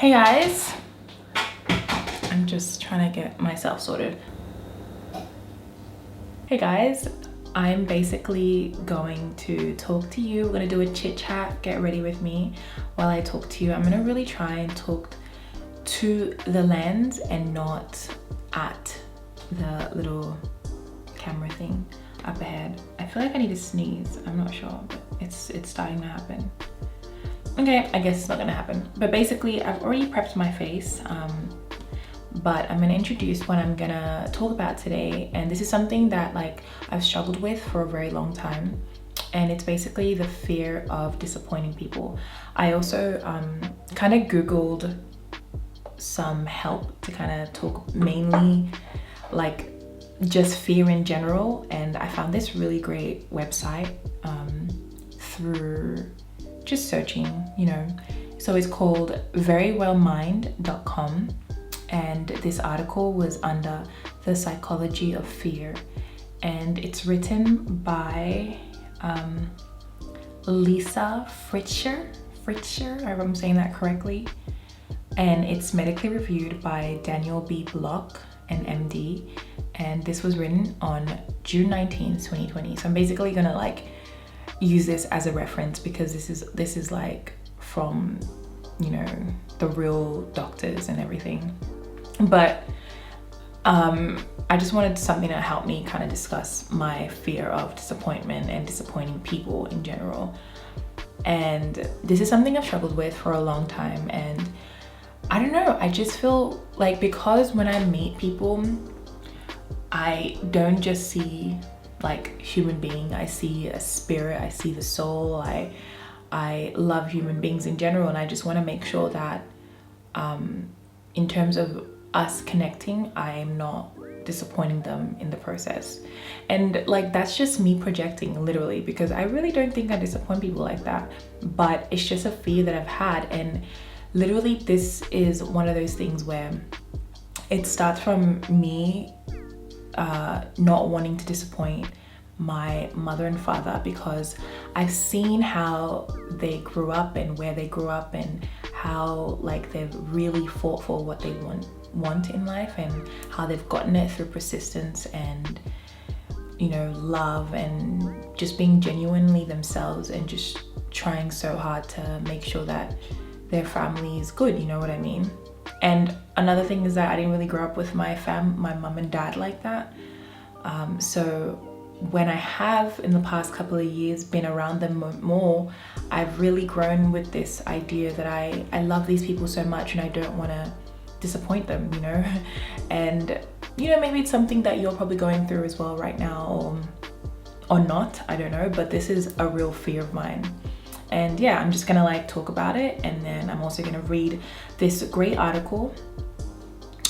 Hey guys, I'm just trying to get myself sorted. Hey guys, I'm basically going to talk to you. We're gonna do a chit chat. Get ready with me while I talk to you. I'm gonna really try and talk to the lens and not at the little camera thing up ahead. I feel like I need to sneeze. I'm not sure, but it's starting to happen. Okay, I guess it's not gonna happen. But basically, I've already prepped my face, but I'm gonna introduce what I'm gonna talk about today. And this is something that I've struggled with for a very long time. And it's basically the fear of disappointing people. I also kind of Googled some help to kind of talk mainly just fear in general. And I found this really great website through just searching, so it's called verywellmind.com, and this article was under the psychology of fear, and it's written by Lisa Fritscher, I hope I'm saying that correctly, and it's medically reviewed by Daniel B. Block, an MD, and this was written on June 19th, 2020. So I'm basically gonna use this as a reference because this is from the real doctors and everything. But I just wanted something to help me kind of discuss my fear of disappointment and disappointing people in general. And this is something I've struggled with for a long time, and I don't know, I just feel like because when I meet people, I don't just see human being, I see a spirit, I see the soul. I love human beings in general, and I just want to make sure that in terms of us connecting, I'm not disappointing them in the process. And that's just me projecting, literally, because I really don't think I disappoint people like that, but it's just a fear that I've had. And literally this is one of those things where it starts from me not wanting to disappoint my mother and father, because I've seen how they grew up and where they grew up and how they've really fought for what they want in life, and how they've gotten it through persistence and love and just being genuinely themselves and just trying so hard to make sure that their family is good, you know what I mean? And another thing is that I didn't really grow up with my mum and dad like that. So when I have in the past couple of years been around them more, I've really grown with this idea that I love these people so much and I don't want to disappoint them, And maybe it's something that you're probably going through as well right now, or not, I don't know, but this is a real fear of mine. And yeah, I'm just gonna talk about it, and then I'm also gonna read this great article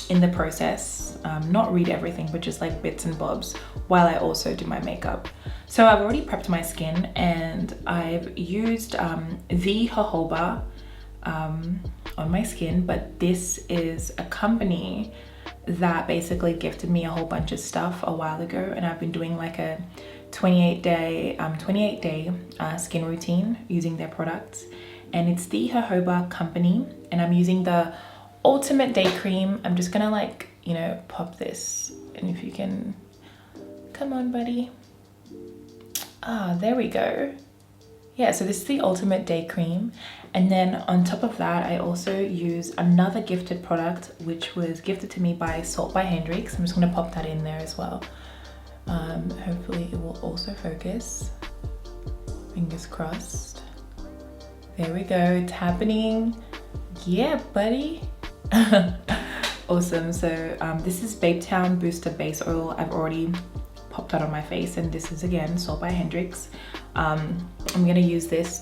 in the process. Not read everything, but just bits and bobs while I also do my makeup. So I've already prepped my skin, and I've used the jojoba on my skin, but this is a company that basically gifted me a whole bunch of stuff a while ago, and I've been doing a 28-day skin routine using their products, and it's the jojoba company, and I'm using the Ultimate Day Cream. I'm just gonna pop this, and if you can, come on buddy, there we go. Yeah, so this is the Ultimate Day Cream, and then on top of that I also use another gifted product which was gifted to me by HENDRIX. I'm just gonna pop that in there as well. Hopefully it will also focus, fingers crossed. There we go, it's happening. Yeah buddy. Awesome. So this is Babetown Booster Base Oil. I've already popped that on my face, and this is again sold by HENDRIX. I'm gonna use this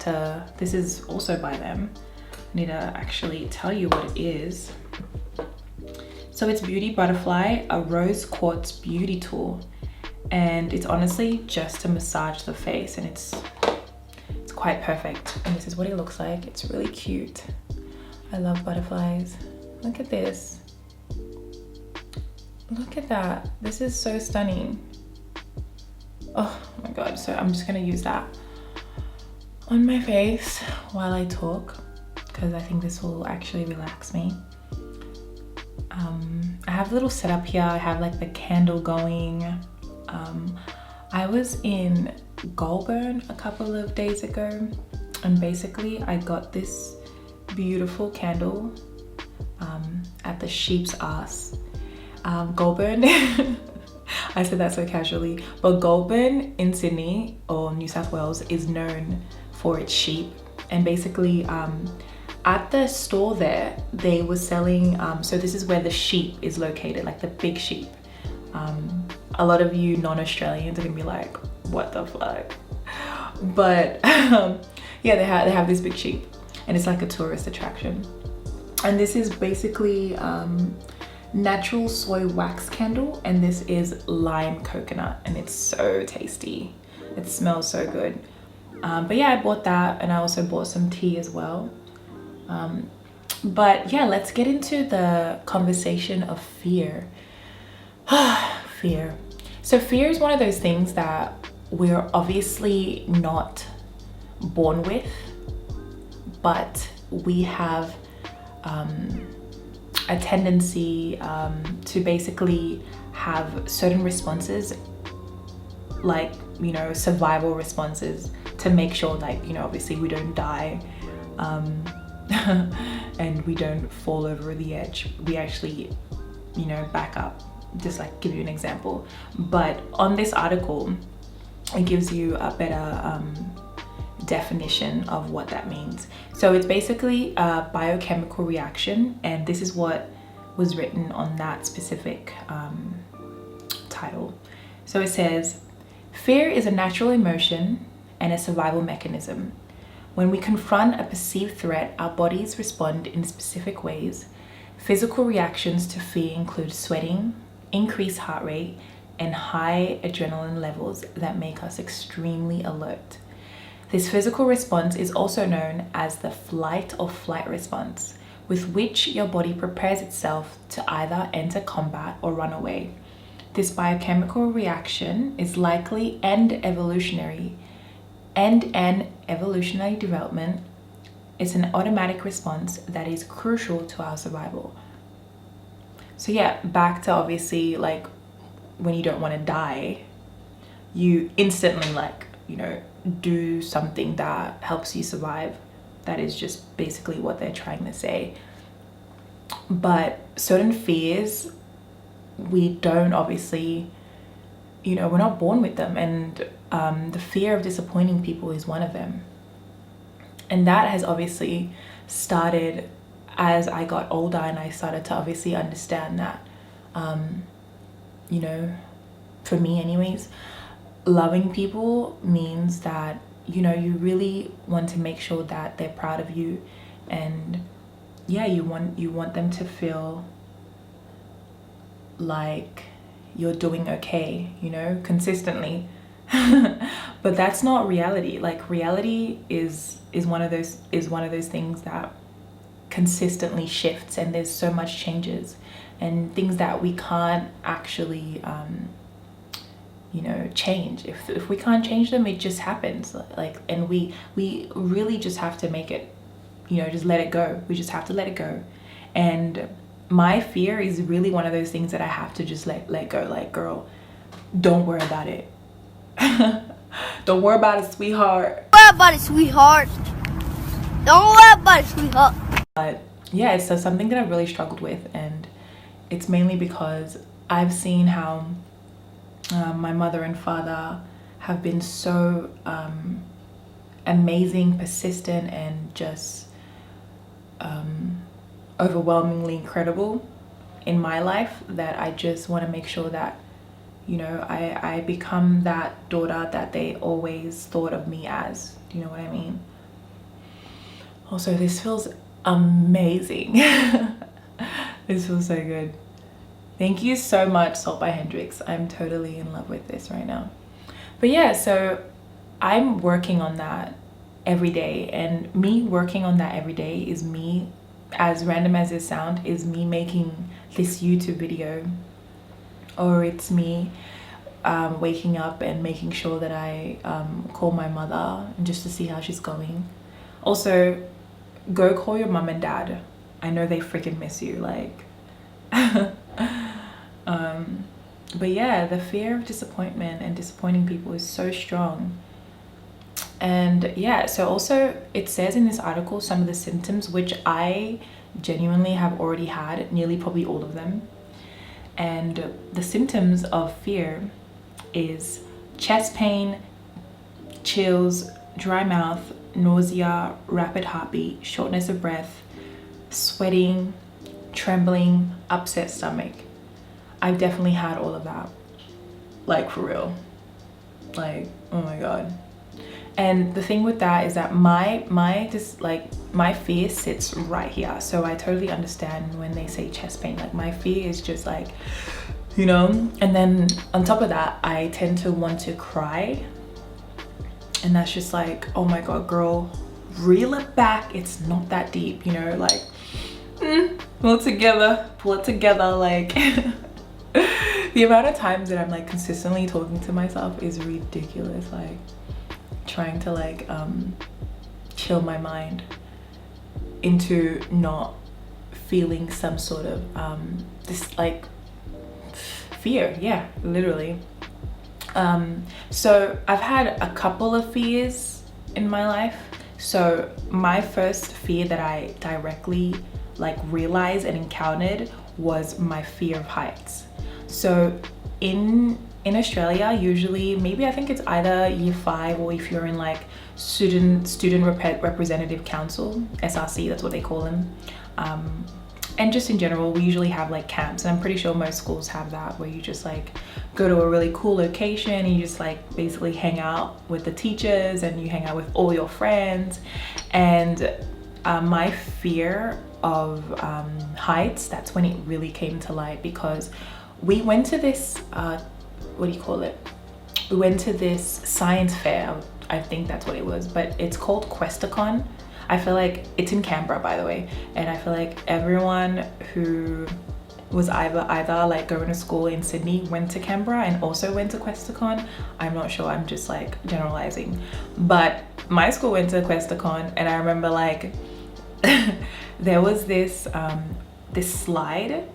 this is also by them. I need to actually tell you what it is. So it's Beauty Butterfly, a rose quartz beauty tool, and it's honestly just to massage the face, and it's quite perfect. And this is what it looks like. It's really cute. I love butterflies. Look at this. Look at that. This is so stunning. Oh my god. So I'm just gonna use that on my face while I talk, because I think this will actually relax me. I have a little setup here. I have like the candle going. I was in Goulburn a couple of days ago, and basically I got this beautiful candle at the Sheep's Ass. Goulburn, I said that so casually, but Goulburn in Sydney or New South Wales is known for its sheep. And basically at the store there, they were selling, so this is where the sheep is located, like the big sheep. A lot of you non-Australians are gonna be like, what the fuck? But yeah, they have this big sheep, and it's like a tourist attraction. And this is basically natural soy wax candle, and this is lime coconut, and it's so tasty. It smells so good. But yeah, I bought that, and I also bought some tea as well. But yeah, let's get into the conversation of fear. Fear. So fear is one of those things that we're obviously not born with, but we have a tendency to basically have certain responses, like, you know, survival responses, to make sure, like, you know, obviously we don't die and we don't fall over the edge. We actually, you know, back up. Just like give you an example. But on this article, it gives you a better definition of what that means. So it's basically a biochemical reaction, and this is what was written on that specific title. So it says, fear is a natural emotion and a survival mechanism. When we confront a perceived threat, our bodies respond in specific ways. Physical reactions to fear include sweating, increased heart rate, and high adrenaline levels that make us extremely alert. This physical response is also known as the flight or flight response, with which your body prepares itself to either enter combat or run away. This biochemical reaction is likely an evolutionary development. It's an automatic response that is crucial to our survival. So yeah, back to obviously, like, when you don't want to die, you instantly, like, you know, do something that helps you survive. That is just basically what they're trying to say. But certain fears, we don't obviously, you know, we're not born with them. And the fear of disappointing people is one of them. And that has obviously started as I got older, and I started to obviously understand that, you know, for me anyways, loving people means that, you know, you really want to make sure that they're proud of you, and yeah, you want them to feel like you're doing okay, you know, consistently. But that's not reality. Like, reality is one of those things that consistently shifts, and there's so much changes and things that we can't actually you know, change. If we can't change them, it just happens. Like, and we really just have to make it, you know, just let it go. We just have to let it go. And my fear is really one of those things that I have to just let go. Like, girl, don't worry about it. Don't worry about it, sweetheart. Don't worry about it, sweetheart. Don't worry about it, sweetheart. But yeah, it's something that I've really struggled with, and it's mainly because I've seen how my mother and father have been so amazing, persistent, and just overwhelmingly incredible in my life, that I just want to make sure that, you know, I become that daughter that they always thought of me as. Do you know what I mean? Also, this feels amazing. This feels so good. Thank you so much, Salt by HENDRIX. I'm totally in love with this right now. But yeah, so I'm working on that every day, and me working on that every day is me, as random as it sounds, is me making this YouTube video, or it's me waking up and making sure that I call my mother just to see how she's going. Also, go call your mom and dad. I know they freaking miss you, like. But yeah, the fear of disappointment and disappointing people is so strong. And yeah, so also it says in this article some of the symptoms, which I genuinely have already had, nearly probably all of them. And the symptoms of fear is chest pain, chills, dry mouth, nausea, rapid heartbeat, shortness of breath, sweating, trembling, upset stomach. I've definitely had all of that, like for real, like, oh my god. And the thing with that is that my fear sits right here. So I totally understand when they say chest pain. Like my fear is just like, you know. And then on top of that, I tend to want to cry, and that's just like, oh my god, girl, reel it back, it's not that deep, you know, like pull it together, like. The amount of times that I'm like consistently talking to myself is ridiculous, like trying to like chill my mind into not feeling some sort of this like fear. Yeah, literally. So I've had a couple of fears in my life. So my first fear that I directly like realized and encountered was my fear of heights. So in Australia, usually, maybe I think it's either year 5, or if you're in like student representative council, SRC, that's what they call them. And just in general, we usually have like camps, and I'm pretty sure most schools have that, where you just like go to a really cool location and you just like basically hang out with the teachers and you hang out with all your friends. And my fear of heights, that's when it really came to light, because we went to this what do you call it, we went to this science fair, I think that's what it was, but it's called QuestaCon. I feel like it's in Canberra, by the way, and I feel like everyone who was either like going to school in Sydney went to Canberra and also went to QuestaCon. I'm not sure, I'm just like generalizing, but my school went to QuestaCon, and I remember like there was this this slide,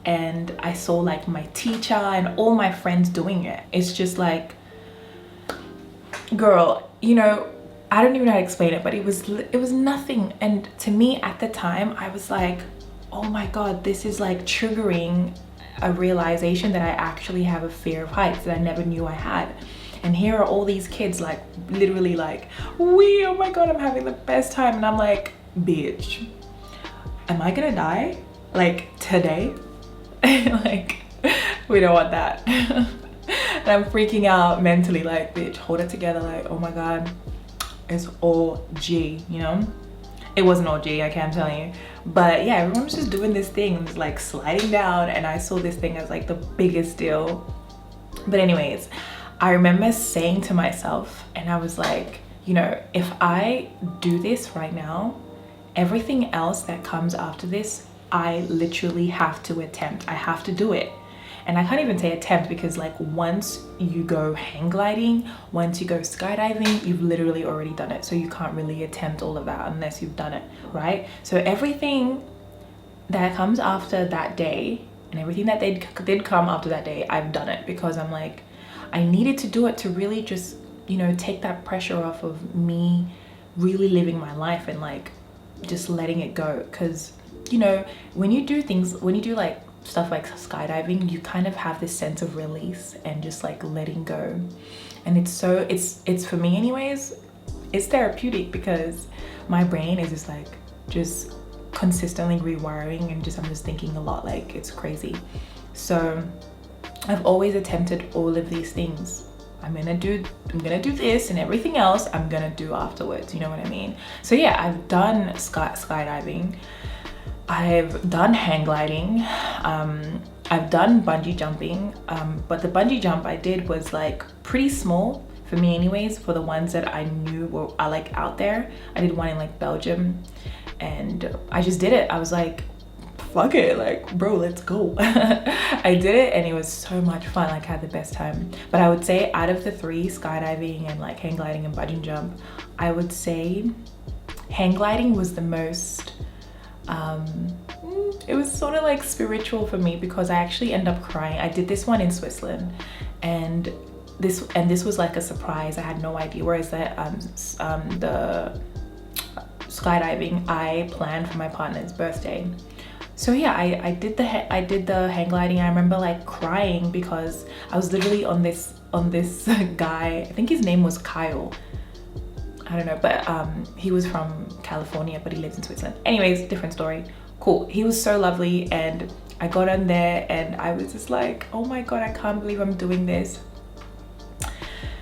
and I saw like my teacher and all my friends doing it. It's just like, girl, you know, I don't even know how to explain it, but it was nothing. And to me at the time, I was like, oh my god, this is like triggering a realization that I actually have a fear of heights that I never knew I had. And here are all these kids like literally like, oh my god, I'm having the best time. And I'm like, bitch, am I gonna die like today? Like, we don't want that. And I'm freaking out mentally, like, bitch, hold it together, like, oh my god, it's all G, you know? It wasn't all G, I can't tell you, but yeah, everyone was just doing this thing, like sliding down, and I saw this thing as like the biggest deal. But anyways, I remember saying to myself, and I was like, you know, if I do this right now, everything else that comes after this, I literally have to attempt. I have to do it. And I can't even say attempt, because like once you go hang gliding, once you go skydiving, you've literally already done it. So you can't really attempt all of that unless you've done it, right? So everything that comes after that day, and everything that did come after that day, I've done it, because I'm like, I needed to do it to really just, you know, take that pressure off of me really living my life and like just letting it go. Because, you know, when you do things, when you do like stuff like skydiving, you kind of have this sense of release and just like letting go. And it's for me anyways, it's therapeutic, because my brain is just like just consistently rewiring, and just I'm just thinking a lot, like it's crazy. So I've always attempted all of these things. I'm gonna do this, and everything else I'm gonna do afterwards, you know what I mean? So yeah, I've done skydiving, I've done hang gliding, I've done bungee jumping, but the bungee jump I did was like pretty small for me anyways, for the ones that I knew are like out there. I did one in like Belgium, and I just did it. I was like, fuck it, like bro, let's go. I did it, and it was so much fun. Like I had the best time. But I would say out of the 3, skydiving and like hang gliding and bungee jump, I would say hang gliding was the most, it was sort of like spiritual for me, because I actually end up crying. I did this one in Switzerland, and this was like a surprise. I had no idea. Whereas the skydiving I planned for my partner's birthday. So yeah, I did the hang gliding. I remember like crying because I was literally on this guy. I think his name was Kyle. I don't know, but he was from California, but he lives in Switzerland. Anyways, different story. Cool. He was so lovely, and I got on there and I was just like, oh my god, I can't believe I'm doing this.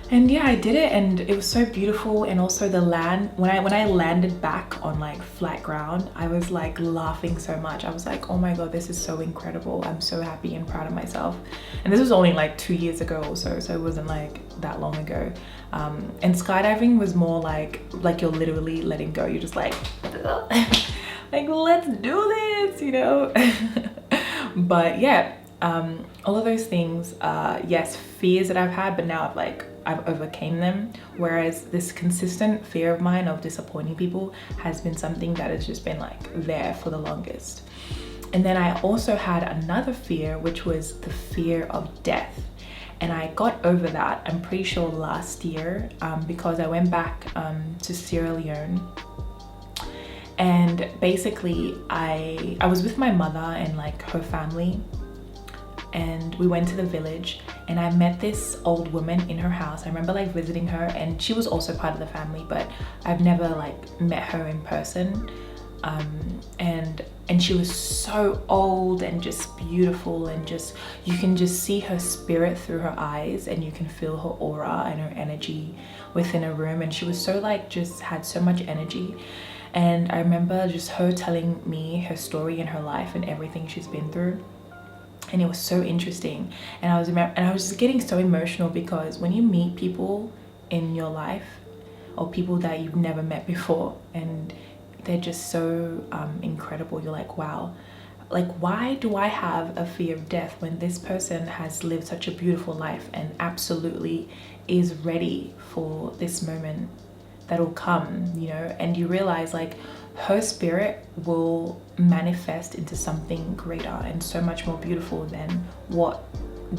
And yeah, I did it, and it was so beautiful. And also the land, when I landed back on like flat ground, I was like laughing so much. I was like, oh my god, this is so incredible. I'm so happy and proud of myself. And this was only like 2 years ago or so it wasn't like that long ago. And skydiving was more like you're literally letting go. You're just like like, let's do this, you know. But yeah, all of those things, yes, fears that I've had, but now I've overcame them. Whereas this consistent fear of mine of disappointing people has been something that has just been like there for the longest. And then I also had another fear, which was the fear of death. And I got over that, I'm pretty sure last year, because I went back to Sierra Leone. And basically I was with my mother and like her family, and we went to the village, and I met this old woman in her house. I remember like visiting her, and she was also part of the family, but I've never like met her in person. And she was so old and just beautiful, and just, you can just see her spirit through her eyes, and you can feel her aura and her energy within a room. And she was so like, just had so much energy. And I remember just her telling me her story and her life and everything she's been through. And it was so interesting. And I was just getting so emotional, because when you meet people in your life, or people that you've never met before, and they're just so incredible, you're like, wow, like, why do I have a fear of death when this person has lived such a beautiful life and absolutely is ready for this moment that'll come, you know? And you realize like her spirit will manifest into something greater and so much more beautiful than what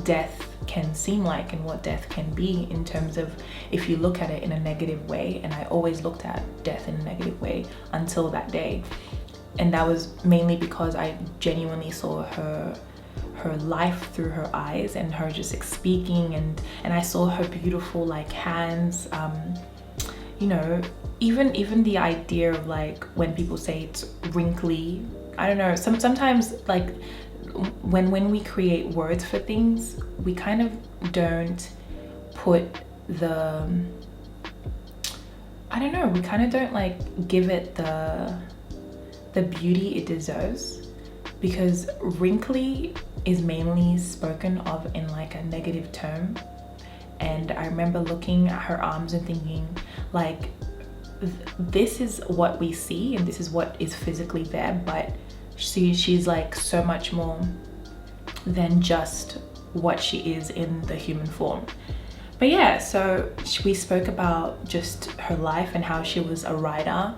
death can seem like and what death can be, in terms of if you look at it in a negative way. And I always looked at death in a negative way until that day. And that was mainly because I genuinely saw her life through her eyes, and her just like speaking, and I saw her beautiful like hands, you know, even the idea of like when people say it's wrinkly, I don't know, sometimes like when we create words for things, we kind of don't put the, I don't know, we kind of don't like give it the beauty it deserves, because wrinkly is mainly spoken of in like a negative term. And I remember looking at her arms and thinking like, this is what we see and this is what is physically there, but she's like so much more than just what she is in the human form. But yeah, so we spoke about just her life and how she was a writer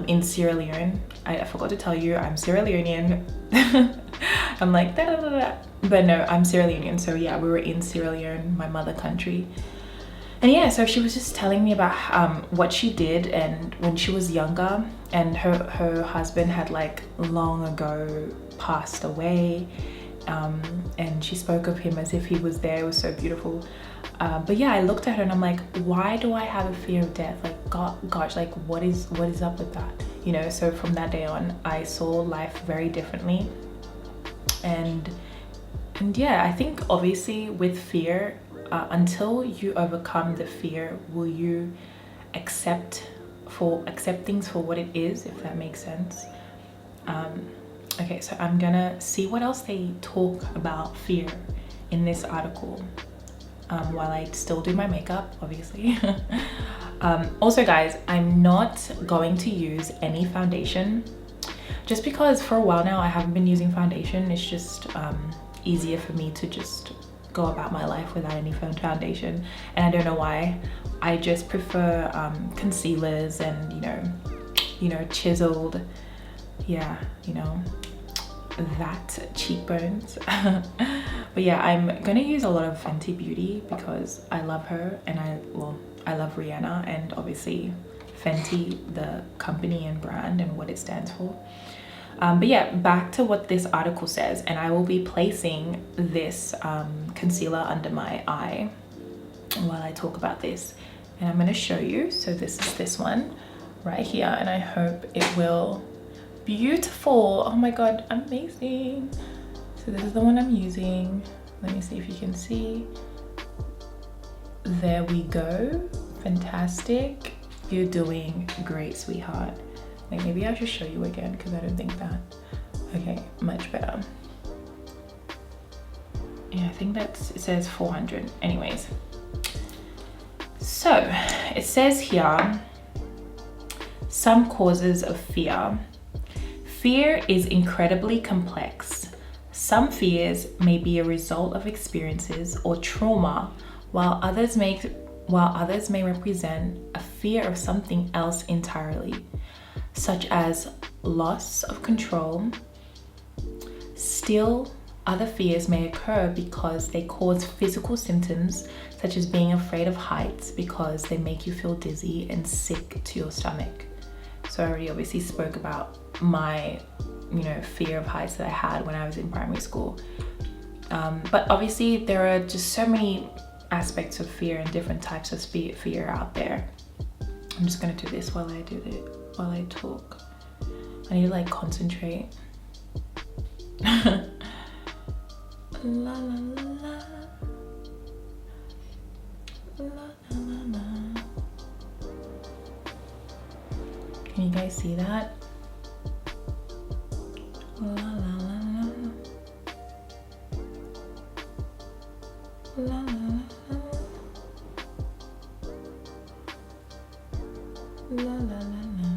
in Sierra Leone. I forgot to tell you, I'm Sierra Leonean. I'm like, da, da, da, da. But no, I'm Sierra Leonean. So yeah, we were in Sierra Leone, my mother country. And yeah, so she was just telling me about what she did, and when she was younger, and her husband had like long ago passed away, and she spoke of him as if he was there. It was so beautiful. But yeah, I looked at her and I'm like, why do I have a fear of death? Like, gosh, like what is up with that? You know, so from that day on, I saw life very differently. And yeah, I think obviously with fear, until you overcome the fear, will you accept things for what it is, if that makes sense. Okay, so I'm gonna see what else they talk about fear in this article while I still do my makeup, obviously. Also guys, I'm not going to use any foundation, just because for a while now I haven't been using foundation. It's just easier for me to just go about my life without any foundation, and I don't know why. I just prefer concealers and, you know, you know, chiseled, yeah, you know, that cheekbones. But yeah, I'm gonna use a lot of Fenty Beauty because I love her, and I love Rihanna, and obviously Fenty, the company and brand and what it stands for. But yeah, back to what this article says, and I will be placing this concealer under my eye while I talk about this, and I'm going to show you. So this is this one right here, and I hope it will. Beautiful. Oh my god, amazing. So this is the one I'm using. Let me see if you can see. There we go. Fantastic. You're doing great, sweetheart. Like, maybe I should show you again because I don't think that. Okay, much better. Yeah, I think it says 400. Anyways, so it says here, some causes of fear. Fear is incredibly complex. Some fears may be a result of experiences or trauma, while others may represent a fear of something else entirely, such as loss of control. Still, other fears may occur because they cause physical symptoms, such as being afraid of heights because they make you feel dizzy and sick to your stomach. So I already obviously spoke about my, you know, fear of heights that I had when I was in primary school. But obviously there are just so many aspects of fear and different types of fear out there. I'm just gonna do this while I talk. I need to like concentrate. La la la. La la la. Can you guys see that? La la la la. La la la. La la la la.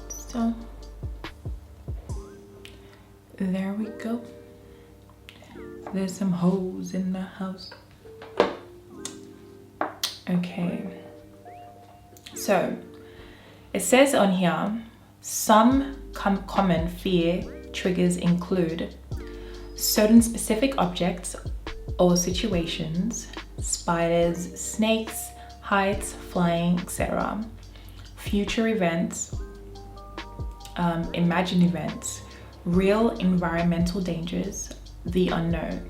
So there we go. There's some hoes in the house. Okay, so it says on here, some common fear triggers include certain specific objects or situations, spiders, snakes, heights, flying, etc. Future events, imagined events, real environmental dangers, the unknown.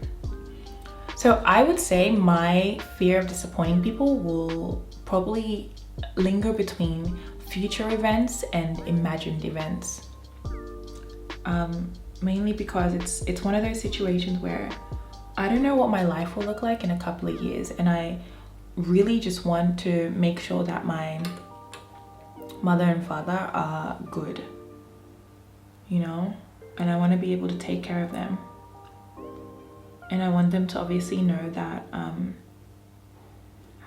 So I would say my fear of disappointing people will probably linger between future events and imagined events. Mainly because it's one of those situations where I don't know what my life will look like in a couple of years, and I really just want to make sure that my mother and father are good, you know, and I want to be able to take care of them. And I want them to obviously know that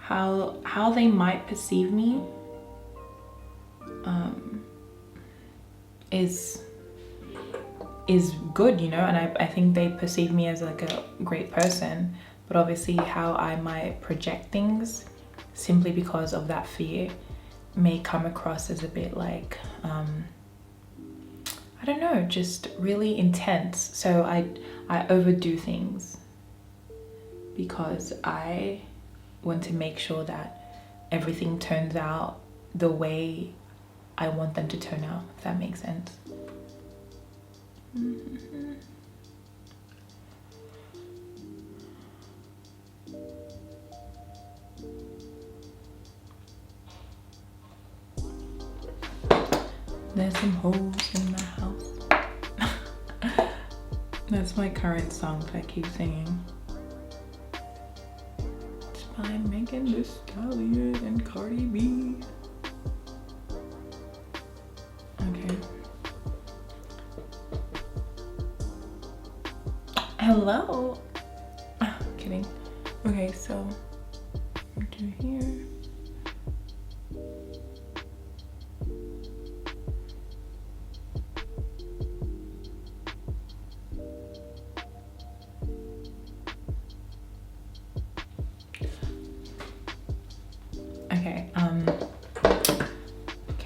how they might perceive me is good, you know, and I think they perceive me as like a great person, but obviously how I might project things simply because of that fear may come across as a bit like I don't know, just really intense. So I overdo things because I want to make sure that everything turns out the way I want them to turn out, if that makes sense. There's some holes in the house. That's my current song that I keep singing. It's by Megan Thee Stallion and Cardi B. Okay. Hello. Kidding. Okay, so do here.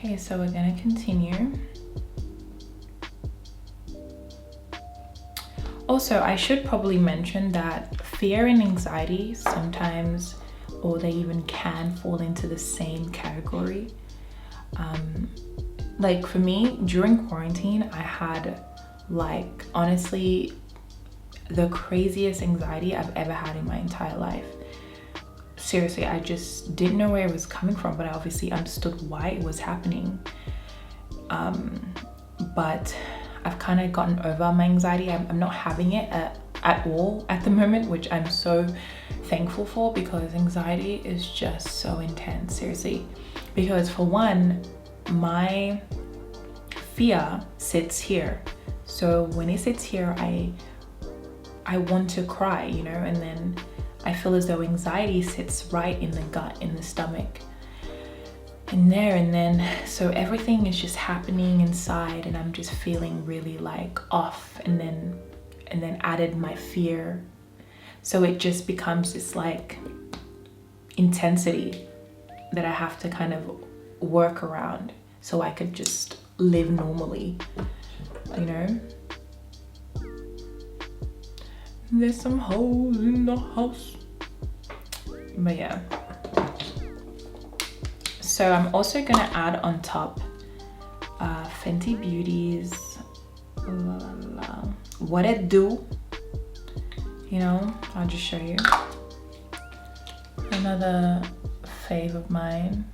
Okay, so we're gonna continue. Also, I should probably mention that fear and anxiety sometimes, or they even can fall into the same category. Like for me, during quarantine, I had like honestly the craziest anxiety I've ever had in my entire life. Seriously, I just didn't know where it was coming from, but I obviously understood why it was happening. But I've kind of gotten over my anxiety. I'm not having it at all at the moment, which I'm so thankful for, because anxiety is just so intense, seriously. Because for one, my fear sits here. So when it sits here, I want to cry, you know, and then I feel as though anxiety sits right in the gut, in the stomach, in there, and then so everything is just happening inside, and I'm just feeling really like off, and then added my fear, so it just becomes this like intensity that I have to kind of work around so I could just live normally, you know. There's some holes in the house, but yeah. So I'm also gonna add on top Fenty Beauty's What It Do. You know, I'll just show you. Another fave of mine.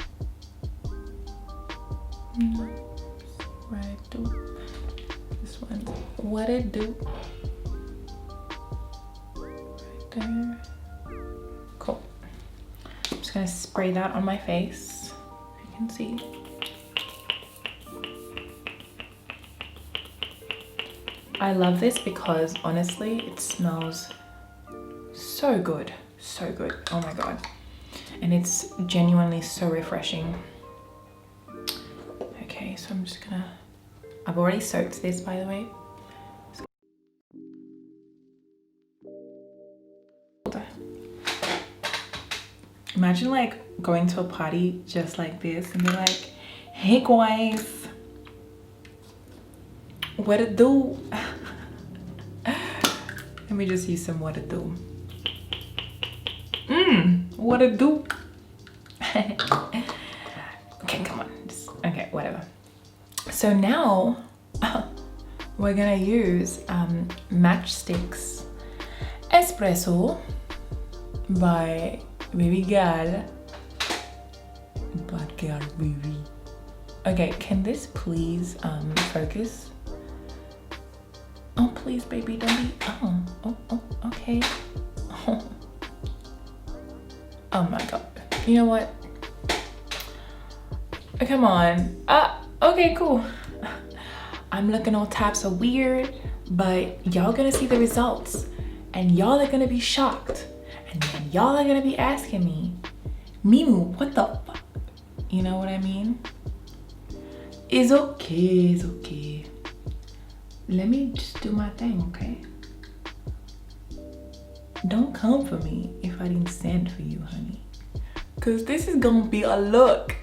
What It Do. This one's What It Do. Right there. Cool. I'm just gonna spray that on my face. You can see. I love this because honestly it smells so good, so good. Oh my god. And it's genuinely so refreshing. Okay, so I'm just gonna, I've already soaked this, by the way. Imagine like going to a party just like this and they're like, hey guys, what it do? Let me just use some What It Do. What it do? Okay, come on. Okay, whatever. So now we're gonna use Matchsticks Espresso by Baby Girl. Bad girl, baby. Okay, can this please focus? Oh, please, baby, don't be. Oh, okay. Oh my god. You know what? Oh, come on. Okay, cool. I'm looking all types of weird, but y'all gonna see the results and y'all are gonna be shocked. And then y'all are gonna be asking me, Memu, what the fuck? You know what I mean? It's okay, it's okay. Let me just do my thing, okay? Don't come for me if I didn't send for you, honey. Cause this is gonna be a look.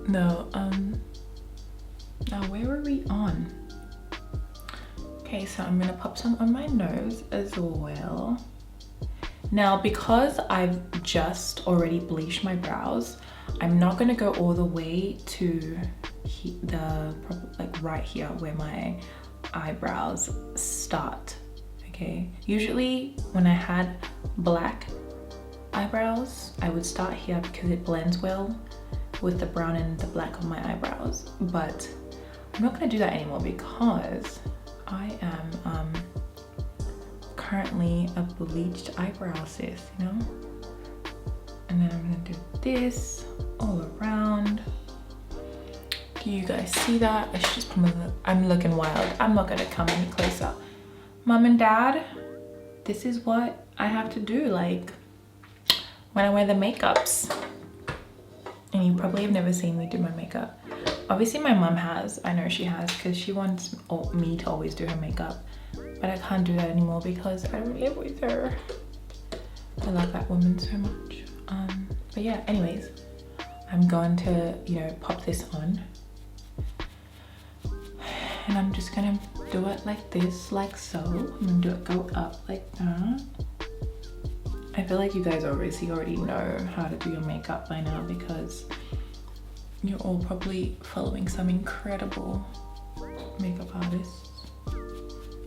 No, now where were we on? Okay, so I'm gonna pop some on my nose as well. Now, because I've just already bleached my brows, I'm not gonna go all the way to like right here where my eyebrows start, okay? Usually when I had black eyebrows, I would start here because it blends well with the brown and the black of my eyebrows, but I'm not gonna do that anymore because I am currently a bleached eyebrow sis, you know? And then I'm gonna do this all around. Do you guys see that? I should just put I'm looking wild. I'm not gonna come any closer. Mom and Dad, this is what I have to do, like when I wear the makeups. And you probably have never seen me do my makeup. Obviously my mom has, I know she has, because she wants me to always do her makeup. But I can't do that anymore because I don't live with her. I love that woman so much. But yeah, anyways, I'm going to, you know, pop this on. And I'm just gonna do it like this, like so. I'm gonna do it go up like that. I feel like you guys obviously already know how to do your makeup by now because you're all probably following some incredible makeup artists.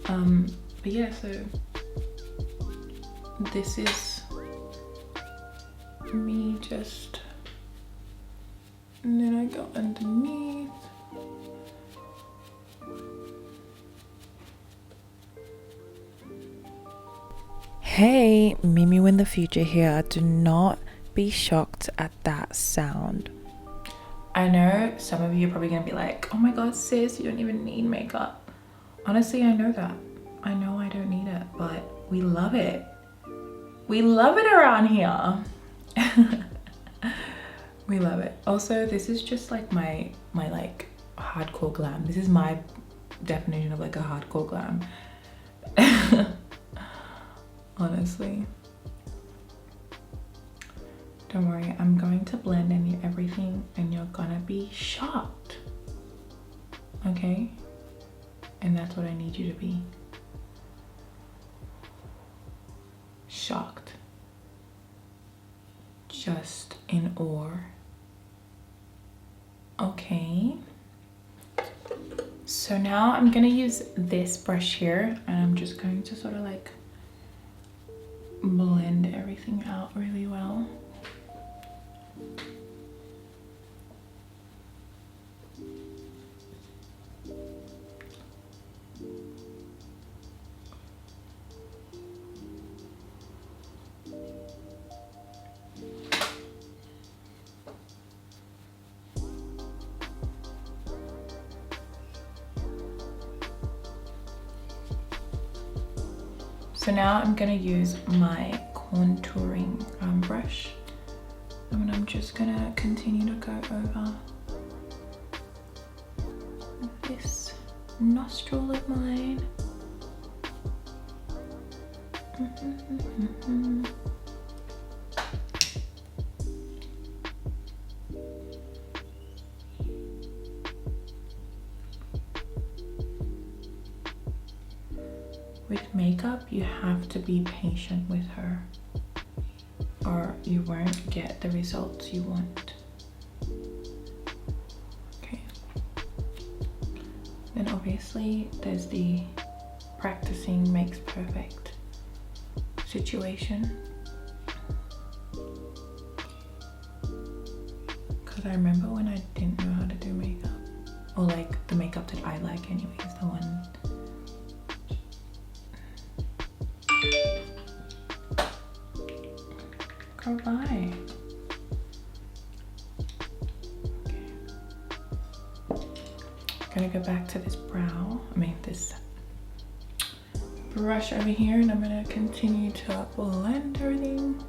But yeah, so this is me just, and then I go underneath. Hey, Memu in the future here. Do not be shocked at that sound. I know some of you are probably gonna be like, oh my god sis, you don't even need makeup. Honestly, I know that. I know I don't need it, but we love it. We love it around here. We love it. Also, this is just like my like hardcore glam. This is my definition of like a hardcore glam. Honestly. Don't worry, I'm going to blend in everything and you're gonna be shocked. Okay? And that's what I need you to be. Shocked. Just in awe. Okay. So now I'm gonna use this brush here and I'm just going to sort of like blend everything out really well. So now I'm gonna use my contouring brush and I'm just gonna continue to go over this nostril of mine. With makeup, you have to be patient with her or you won't get the results you want. Okay. Then obviously there's the practicing makes perfect situation. Because I remember when I didn't know how to do makeup, or like the makeup that I like anyways, the one girl, bye. Okay. Gonna go back to this this brush over here and I'm gonna continue to blend everything.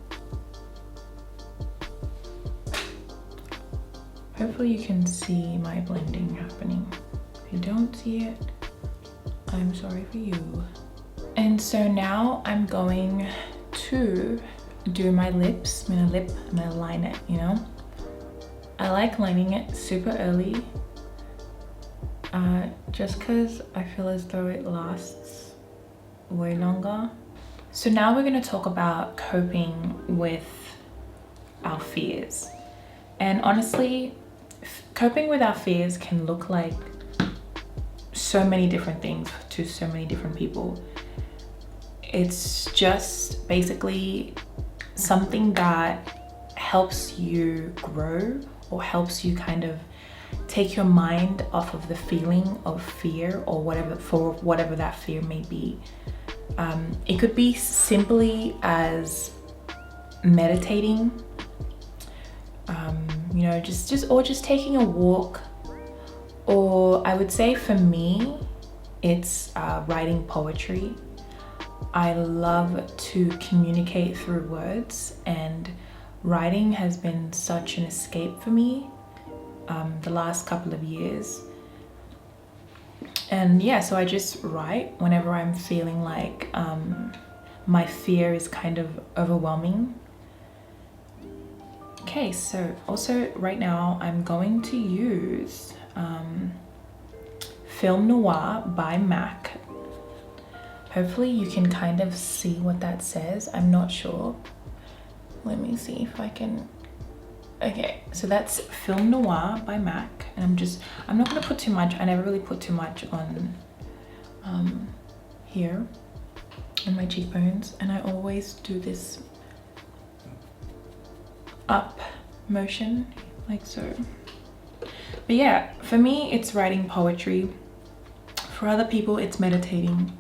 Hopefully you can see my blending happening. If you don't see it, I'm sorry for you. And so now I'm going to do my lips. I'm gonna line it, you know? I like lining it super early, just cause I feel as though it lasts way longer. So now we're gonna talk about coping with our fears. And honestly, coping with our fears can look like so many different things to so many different people. It's just basically something that helps you grow or helps you kind of take your mind off of the feeling of fear or whatever that fear may be. It could be simply as meditating, you know, just taking a walk, or I would say for me, it's writing poetry. I love to communicate through words, and writing has been such an escape for me the last couple of years. And yeah, so I just write whenever I'm feeling like my fear is kind of overwhelming. Okay, so also right now I'm going to use Film Noir by MAC. Hopefully you can kind of see what that says. I'm not sure. Let me see if I can. Okay, so that's Film Noir by MAC, and I'm not gonna put too much. I never really put too much on here on my cheekbones, and I always do this up motion like so. But yeah, for me it's writing poetry. For other people it's meditating.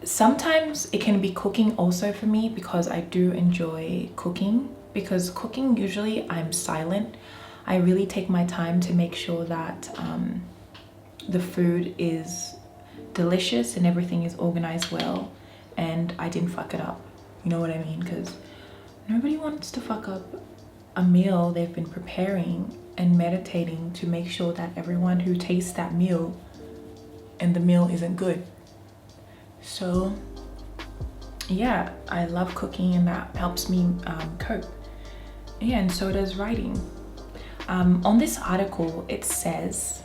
Sometimes it can be cooking also for me, because I do enjoy cooking. Because cooking, usually I'm silent. I really take my time to make sure that the food is delicious and everything is organized well and I didn't fuck it up. You know what I mean? Because nobody wants to fuck up a meal they've been preparing and meditating to make sure that everyone who tastes that meal and the meal isn't good. So yeah, I love cooking and that helps me cope. Yeah, and so does writing. On this article it says,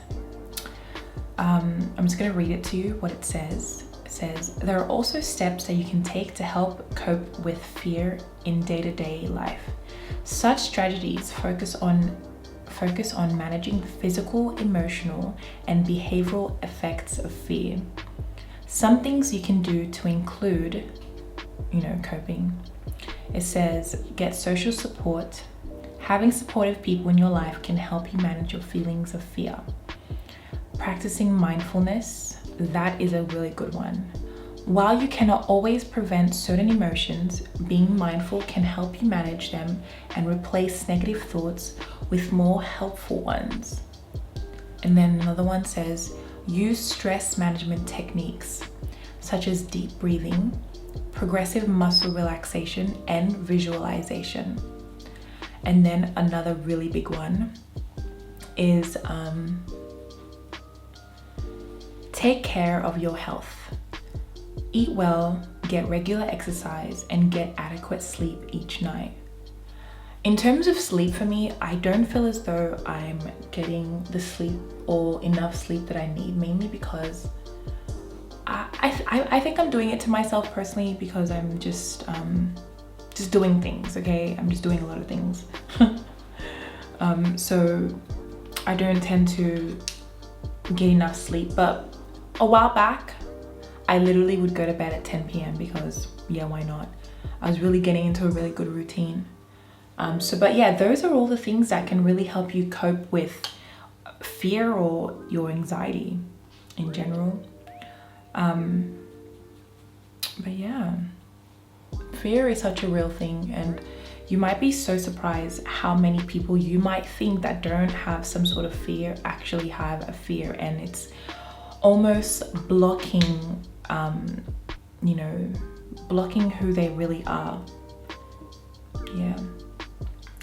I'm just going to read it to you what it says. It says, there are also steps that you can take to help cope with fear in day-to-day life. Such strategies focus on managing the physical, emotional, and behavioral effects of fear. Some things you can do to include, coping. It says, get social support. Having supportive people in your life can help you manage your feelings of fear. Practicing mindfulness, that is a really good one. While you cannot always prevent certain emotions, being mindful can help you manage them and replace negative thoughts with more helpful ones. And then another one says, use stress management techniques such as deep breathing, progressive muscle relaxation, and visualization. And then another really big one is take care of your health. Eat well, get regular exercise, and get adequate sleep each night. In terms of sleep for me, I don't feel as though I'm getting the sleep or enough sleep that I need, mainly because I think I'm doing it to myself personally, because I'm just doing things, okay? I'm just doing a lot of things. So I don't tend to get enough sleep, but a while back, I literally would go to bed at 10 p.m. because, yeah, why not? I was really getting into a really good routine. But yeah, those are all the things that can really help you cope with fear or your anxiety in general. But yeah, fear is such a real thing, and you might be so surprised how many people you might think that don't have some sort of fear actually have a fear, and it's almost blocking, blocking who they really are. Yeah.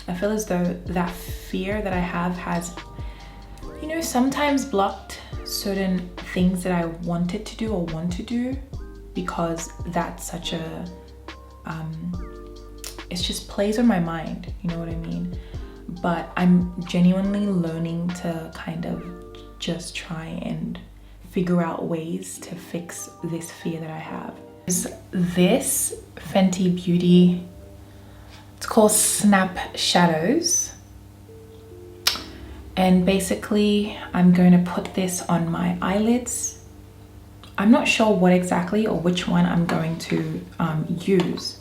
I feel as though that fear that I have has, sometimes blocked certain things that I wanted to do or want to do, because that's such a, it just plays on my mind, you know what I mean? But I'm genuinely learning to kind of just try and figure out ways to fix this fear that I have. This Fenty Beauty, it's called Snap Shadows. And basically, I'm going to put this on my eyelids. I'm not sure what exactly or which one I'm going to use,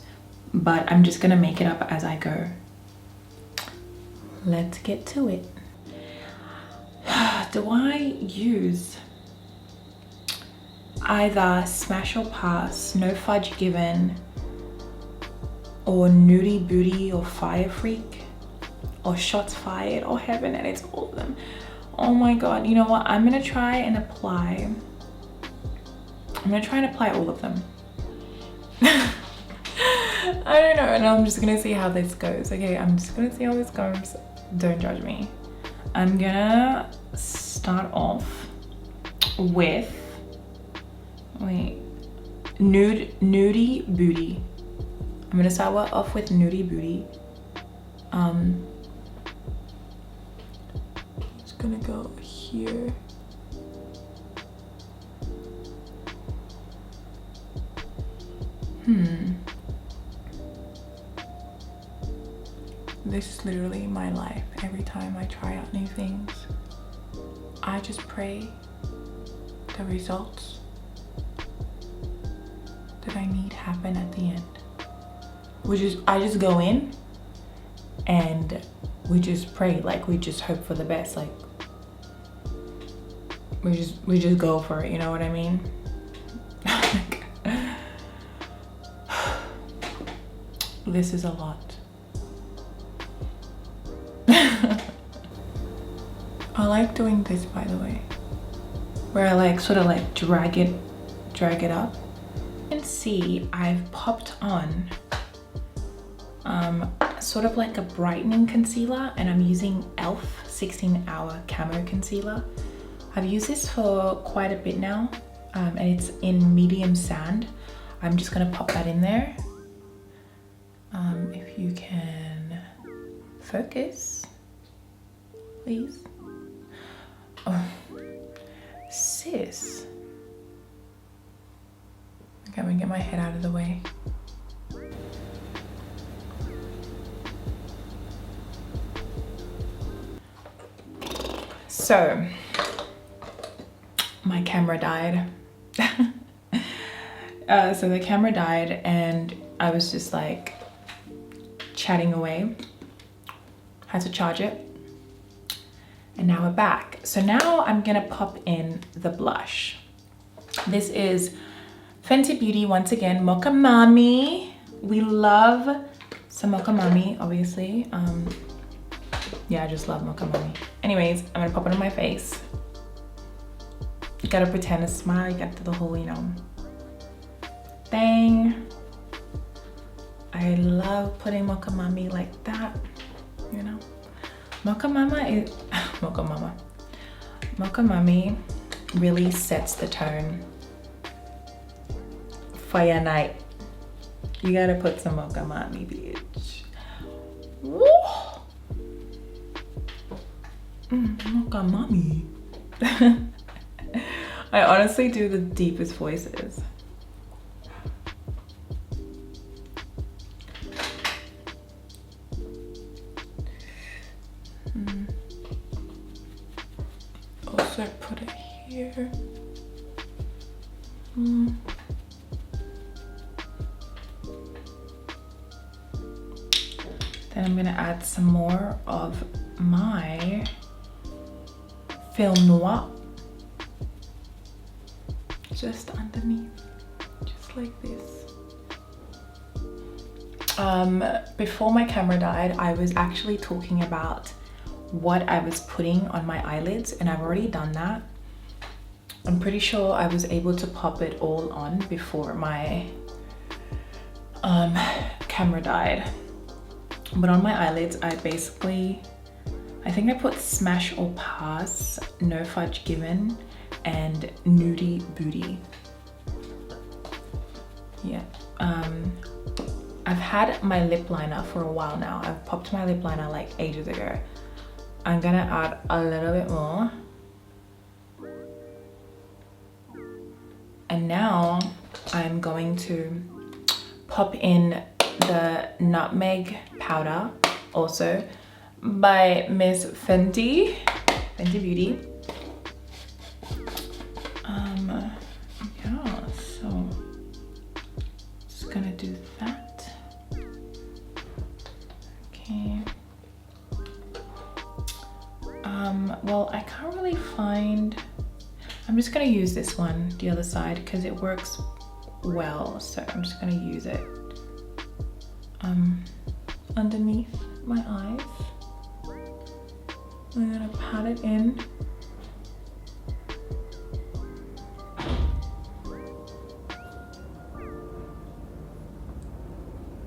but I'm just going to make it up as I go. Let's get to it. Do I use either Smash or Pass, No Fudge Given, or Nudie Booty, or Fire Freak, or Shots Fired, or Heaven, and it's all of them. Oh my god, you know what? I'm gonna try and apply all of them. I don't know, and I'm just gonna see how this goes. Okay, I'm just gonna see how this goes. Don't judge me. I'm gonna start off with, Nudie Booty. I'm gonna start off with Nudie Booty. It's gonna go here. This is literally my life. Every time I try out new things, I just pray the results that I need happen at the end. I just go in and we just pray, like we just hope for the best, like we just go for it, you know what I mean? This is a lot. I like doing this, by the way, where I like sort of like drag it up. You can see I've popped on sort of like a brightening concealer, and I'm using e.l.f. 16-hour camo concealer. I've used this for quite a bit now, and it's in medium sand. I'm just gonna pop that in there. If you can focus, please. Oh, sis. Okay, I'm gonna get my head out of the way. So, my camera died. So the camera died and I was just like chatting away. Had to charge it. And now we're back. So now I'm gonna pop in the blush. This is Fenty Beauty, once again, Mocha Mami. We love some Mocha Mami, obviously. Yeah, I just love Mocha Mami. Anyways, I'm gonna pop it on my face. You gotta pretend to smile, you gotta do the whole, you know, thing. I love putting Mocha Mami like that, you know. Mocha Mami really sets the tone for your night. You gotta put some Mocha Mami, bitch. Woo! Mocha Mami. I honestly do the deepest voices. Also put it here. Then I'm gonna add some more of my Film Noir. Just underneath, just like this. Before my camera died, I was actually talking about what I was putting on my eyelids, and I've already done that. I'm pretty sure I was able to pop it all on before my camera died. But on my eyelids, I think I put Smash or Pass, No Fudge Given, and Nudie Booty. Yeah. I've had my lip liner for a while now. I've popped my lip liner like ages ago. I'm gonna add a little bit more. And now I'm going to pop in the nutmeg powder, also by Miss Fenty Beauty. Yeah, so just gonna do that. Okay. Well, I can't really find, I'm just gonna use this one, the other side, because it works well, so I'm just gonna use it underneath my eyes. I'm gonna pat it in.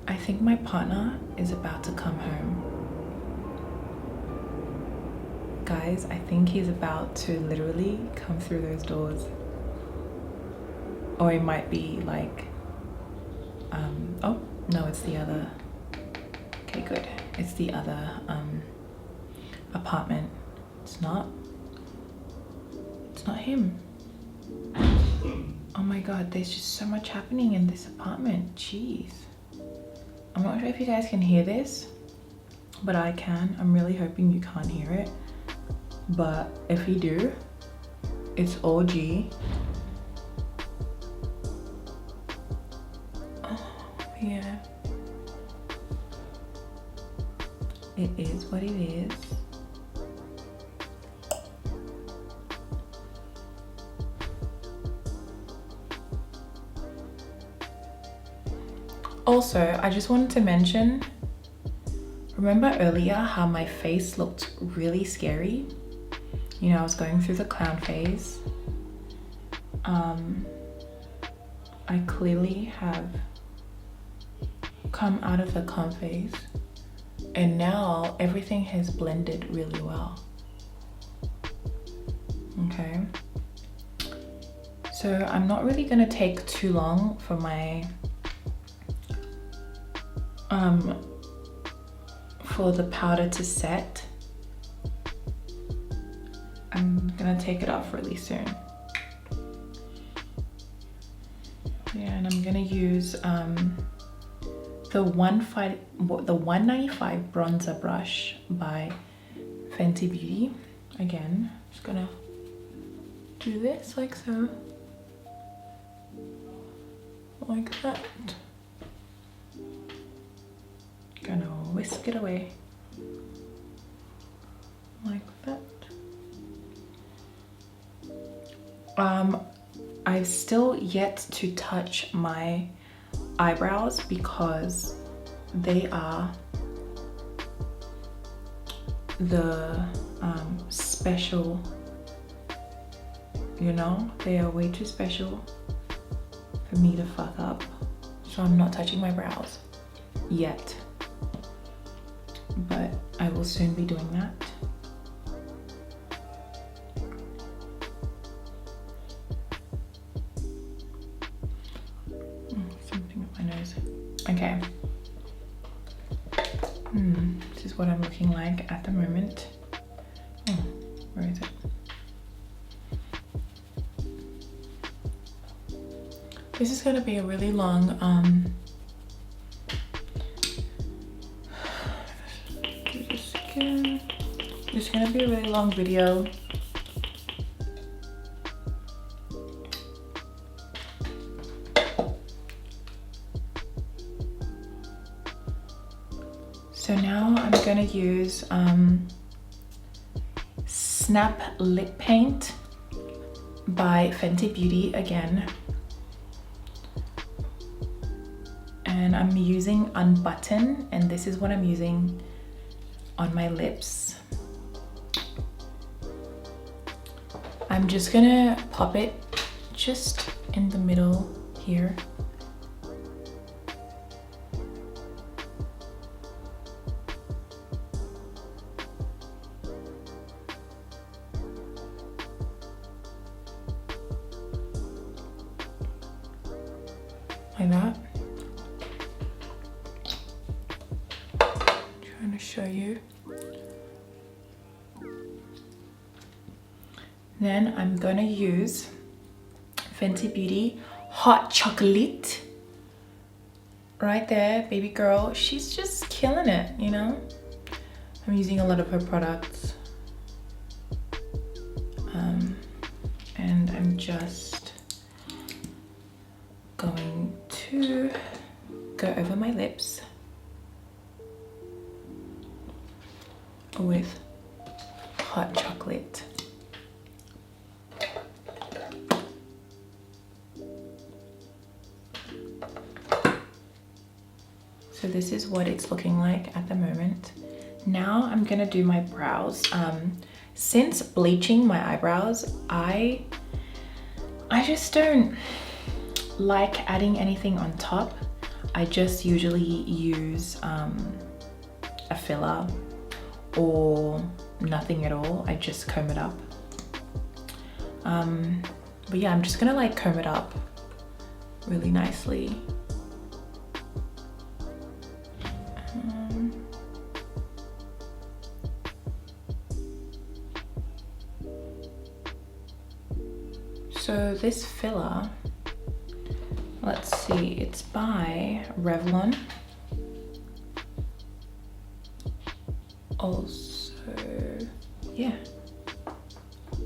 I think my partner is about to come home. Guys, I think he's about to literally come through those doors. Or it might be like, oh, no, it's the other. Okay, good. it's the other apartment. It's not him. Oh my god, there's just so much happening in this apartment. Jeez. I'm not sure if you guys can hear this, but I can. I'm really hoping you can't hear it. But if you do, it's all G. Oh, yeah. It is what it is. Also, I just wanted to mention, remember earlier how my face looked really scary? You know, I was going through the clown phase. I clearly have come out of the clown phase, and now everything has blended really well. Okay. So I'm not really gonna take too long for my for the powder to set. I'm gonna take it off really soon. Yeah, and I'm gonna use the 195 bronzer brush by FENTY Beauty. Again, just gonna do this like so, like that. Gonna whisk it away like that. I've still yet to touch my eyebrows because they are the special, you know, they are way too special for me to fuck up. So I'm not touching my brows yet, but I will soon be doing that. Something with my nose. Okay. This is what I'm looking like at the moment. Oh, where is it? This is gonna be a really long it's gonna be a really long video. So now I'm gonna use Snap Lip Paint by FENTY Beauty again. And I'm using Unbutton, and this is what I'm using on my lips. I'm just gonna pop it just in the middle here. Like that. Trying to show you. Then I'm gonna use FENTY Beauty Hot Chocolate right there, baby girl. She's just killing it, you know. I'm using a lot of her products, and I'm just going to go over my lips with hot chocolate. So this is what it's looking like at the moment. Now I'm gonna do my brows. Since bleaching my eyebrows, I just don't like adding anything on top. I just usually use a filler or nothing at all. I just comb it up. But yeah, I'm just gonna like comb it up really nicely. this filler, let's see, it's by Revlon. Also, yeah.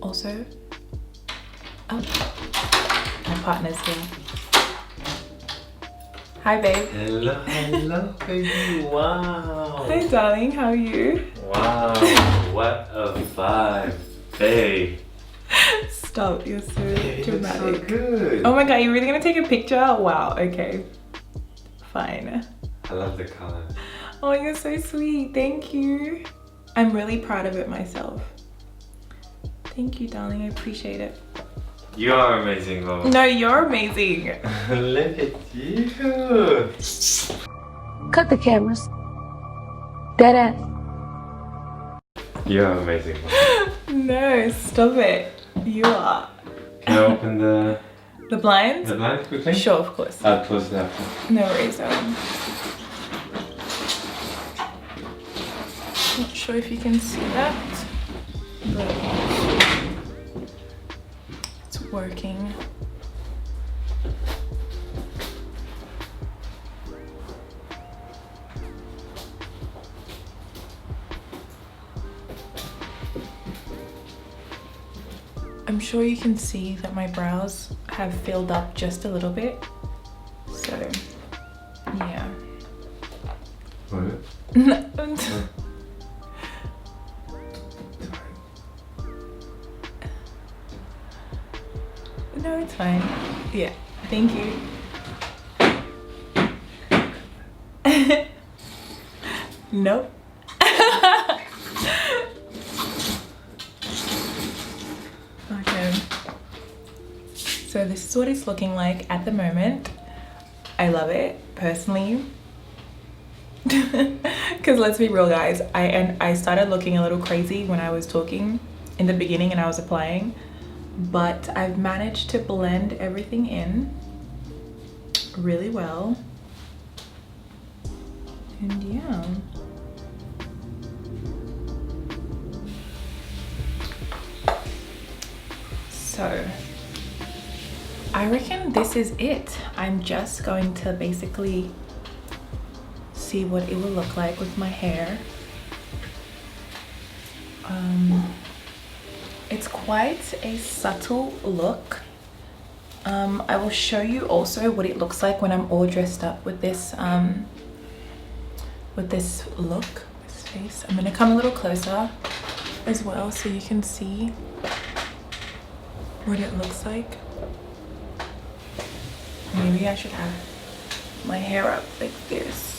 Also, oh, my partner's here. Hi, babe. Hello, baby. Wow. Hi, darling. How are you? Wow, what a vibe, babe. Stop, you're so Babe, you look dramatic. so good. Oh my god, you're really gonna take a picture? Wow, okay. Fine. I love the color. Oh, you're so sweet. Thank you. I'm really proud of it myself. Thank you, darling. I appreciate it. You are amazing, Mom. No, you're amazing. Look at you. Cut the cameras. Dead ass. You're amazing, Mom. No, stop it. You are. Can I open the blinds? blind quickly? Sure, of course. I'll close it after. No worries, darling. Not sure if you can see that, but it's working. I'm sure you can see that my brows have filled up just a little bit. So, yeah. What? No, it's fine. Yeah, thank you. Nope. Okay. So this is what it's looking like at the moment. I love it, personally. Because let's be real, guys, I started looking a little crazy when I was talking in the beginning and I was applying, but I've managed to blend everything in really well. And yeah. So I reckon this is it. I'm just going to basically see what it will look like with my hair. It's quite a subtle look. I will show you also what it looks like when I'm all dressed up with this look, this face. I'm gonna come a little closer as well so you can see what it looks like. Maybe I should have my hair up like this.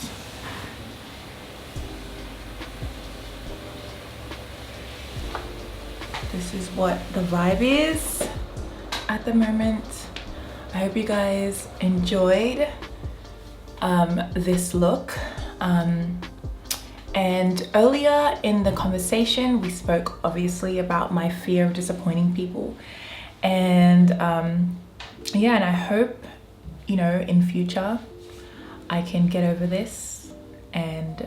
This is what the vibe is at the moment. I hope you guys enjoyed this look. And earlier in the conversation, we spoke obviously about my fear of disappointing people. And yeah, and I hope, you know, in future, I can get over this and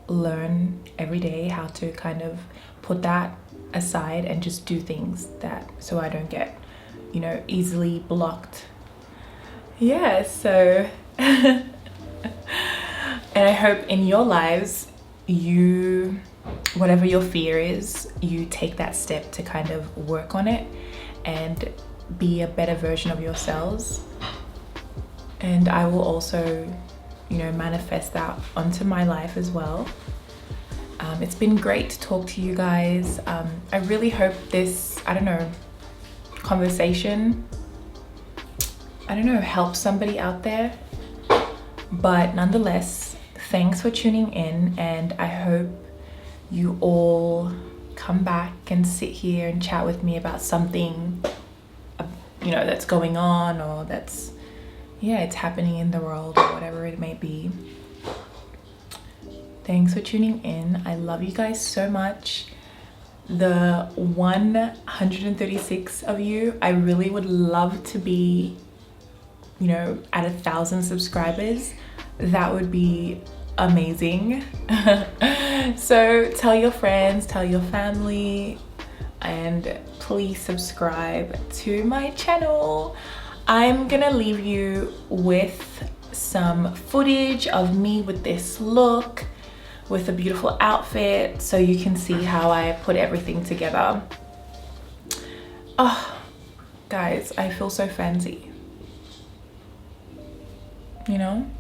learn every day how to kind of put that aside and just do things that, so I don't get, you know, easily blocked. Yeah, so and I hope in your lives, you, whatever your fear is, you take that step to kind of work on it and be a better version of yourselves. And I will also, you know, manifest that onto my life as well. It's been great to talk to you guys. I really hope this, I don't know, conversation, I don't know, helps somebody out there. But nonetheless, thanks for tuning in, and I hope you all come back and sit here and chat with me about something, you know, that's going on, or that's, yeah, it's happening in the world, or whatever it may be. Thanks for tuning in. I love you guys so much. The 136 of you, I really would love to be, you know, at 1,000 subscribers. That would be amazing. So tell your friends, tell your family, and please subscribe to my channel. I'm gonna leave you with some footage of me with this look, with a beautiful outfit, so you can see how I put everything together. Oh, guys, I feel so fancy, you know?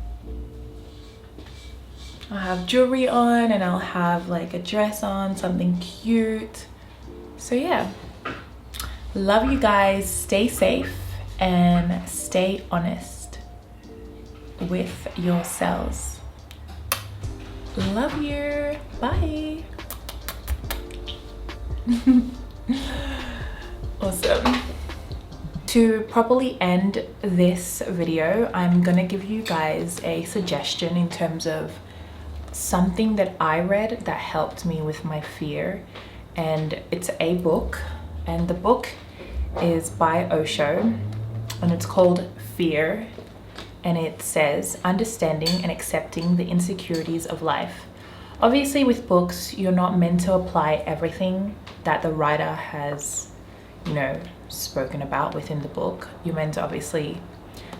I'll have jewelry on and I'll have like a dress on, something cute. So yeah, love you guys, stay safe and stay honest with yourselves. Love you, bye. Awesome. To properly end this video, I'm gonna give you guys a suggestion in terms of something that I read that helped me with my fear, and it's a book, and the book is by Osho and it's called Fear, and it says understanding and accepting the insecurities of life. Obviously with books you're not meant to apply everything that the writer has, you know, spoken about within the book. You're meant to obviously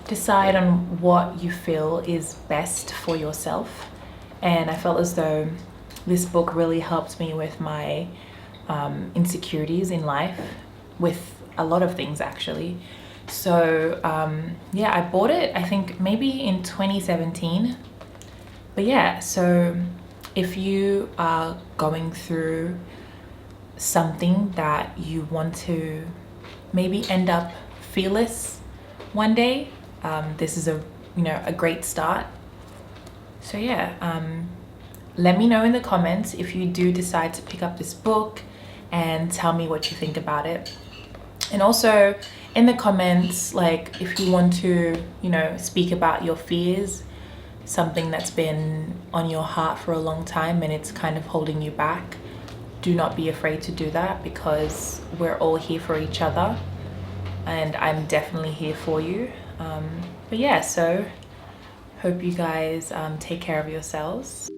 decide on what you feel is best for yourself, and I felt as though this book really helped me with my insecurities in life, with a lot of things actually. So yeah, I bought it I think maybe in 2017, but yeah, so if you are going through something that you want to maybe end up fearless one day, this is a, you know, a great start. So yeah, let me know in the comments if you do decide to pick up this book and tell me what you think about it. And also in the comments, like if you want to, you know, speak about your fears, something that's been on your heart for a long time and it's kind of holding you back, do not be afraid to do that, because we're all here for each other and I'm definitely here for you. But yeah, so hope you guys take care of yourselves.